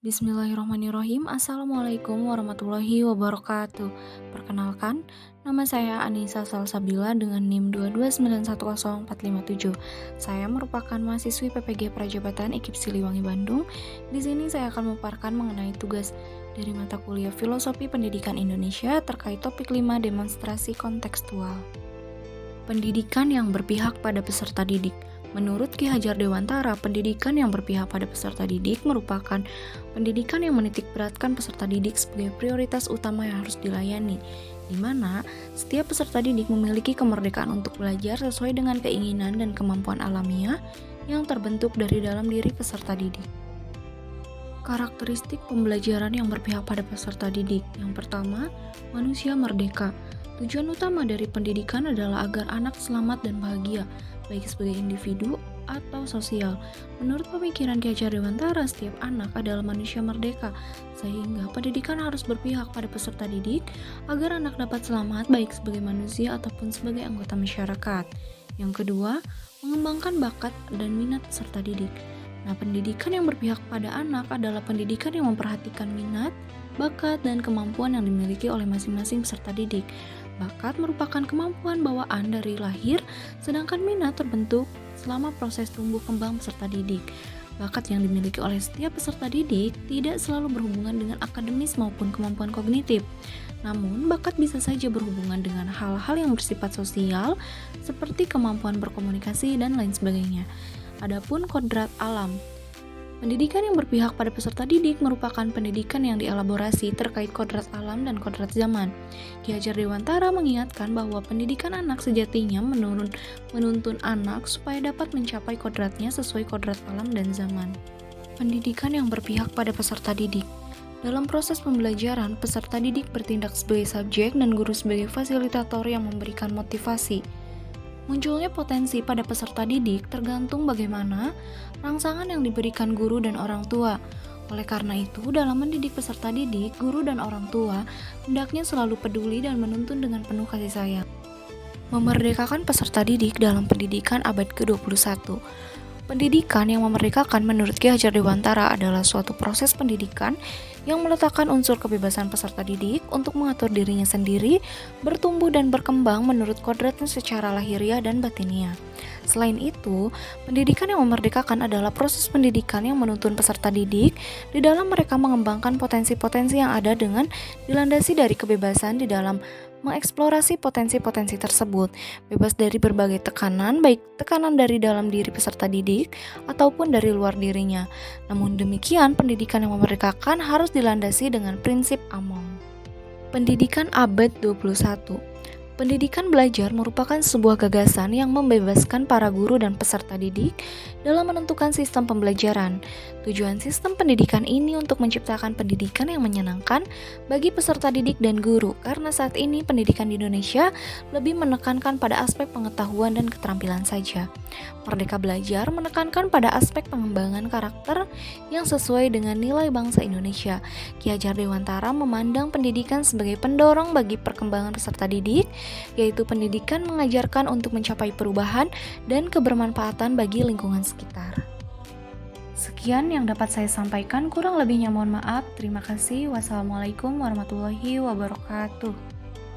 Bismillahirrahmanirrahim. Assalamualaikum warahmatullahi wabarakatuh. Perkenalkan, nama saya Anissa Salsabila dengan NIM 2291047. Saya merupakan mahasiswi PPG Prajabatan IKIP Siliwangi Bandung. Di sini saya akan memaparkan mengenai tugas dari mata kuliah Filosofi Pendidikan Indonesia terkait topik 5 demonstrasi kontekstual. Pendidikan yang berpihak pada peserta didik. Menurut Ki Hajar Dewantara, pendidikan yang berpihak pada peserta didik merupakan pendidikan yang menitik beratkan peserta didik sebagai prioritas utama yang harus dilayani, di mana setiap peserta didik memiliki kemerdekaan untuk belajar sesuai dengan keinginan dan kemampuan alamiah yang terbentuk dari dalam diri peserta didik. Karakteristik pembelajaran yang berpihak pada peserta didik. Yang pertama, manusia merdeka. Tujuan utama dari pendidikan adalah agar anak selamat dan bahagia, baik sebagai individu atau sosial. Menurut pemikiran Ki Hajar Dewantara, setiap anak adalah manusia merdeka, sehingga pendidikan harus berpihak pada peserta didik agar anak dapat selamat baik sebagai manusia ataupun sebagai anggota masyarakat. Yang kedua, mengembangkan bakat dan minat peserta didik. Nah, pendidikan yang berpihak pada anak adalah pendidikan yang memperhatikan minat, bakat, dan kemampuan yang dimiliki oleh masing-masing peserta didik. Bakat merupakan kemampuan bawaan dari lahir, sedangkan minat terbentuk selama proses tumbuh kembang peserta didik. Bakat yang dimiliki oleh setiap peserta didik tidak selalu berhubungan dengan akademis maupun kemampuan kognitif. Namun, bakat bisa saja berhubungan dengan hal-hal yang bersifat sosial, seperti kemampuan berkomunikasi dan lain sebagainya. Adapun kodrat alam. Pendidikan yang berpihak pada peserta didik merupakan pendidikan yang dielaborasi terkait kodrat alam dan kodrat zaman. Ki Hajar Dewantara mengingatkan bahwa pendidikan anak sejatinya menuntun anak supaya dapat mencapai kodratnya sesuai kodrat alam dan zaman. Pendidikan yang berpihak pada peserta didik. Dalam proses pembelajaran, peserta didik bertindak sebagai subjek dan guru sebagai fasilitator yang memberikan motivasi. Munculnya potensi pada peserta didik tergantung bagaimana rangsangan yang diberikan guru dan orang tua. Oleh karena itu, dalam mendidik peserta didik, guru dan orang tua hendaknya selalu peduli dan menuntun dengan penuh kasih sayang. Memerdekakan peserta didik dalam pendidikan abad ke-21. Pendidikan yang memerdekakan menurut Ki Hajar Dewantara adalah suatu proses pendidikan yang meletakkan unsur kebebasan peserta didik untuk mengatur dirinya sendiri, bertumbuh dan berkembang menurut kodratnya secara lahiriah dan batiniah. Selain itu, pendidikan yang memerdekakan adalah proses pendidikan yang menuntun peserta didik di dalam mereka mengembangkan potensi-potensi yang ada dengan dilandasi dari kebebasan di dalam mengeksplorasi potensi-potensi tersebut, bebas dari berbagai tekanan, baik tekanan dari dalam diri peserta didik ataupun dari luar dirinya. Namun demikian, pendidikan yang memerdekakan harus dilandasi dengan prinsip Among. Pendidikan abad 21. Pendidikan belajar merupakan sebuah gagasan yang membebaskan para guru dan peserta didik dalam menentukan sistem pembelajaran. Tujuan sistem pendidikan ini untuk menciptakan pendidikan yang menyenangkan bagi peserta didik dan guru, karena saat ini pendidikan di Indonesia lebih menekankan pada aspek pengetahuan dan keterampilan saja. Merdeka Belajar menekankan pada aspek pengembangan karakter yang sesuai dengan nilai bangsa Indonesia. Ki Hajar Dewantara memandang pendidikan sebagai pendorong bagi perkembangan peserta didik, yaitu pendidikan mengajarkan untuk mencapai perubahan dan kebermanfaatan bagi lingkungan sekitar. Sekian yang dapat saya sampaikan, kurang lebihnya mohon maaf. Terima kasih. Wassalamualaikum warahmatullahi wabarakatuh.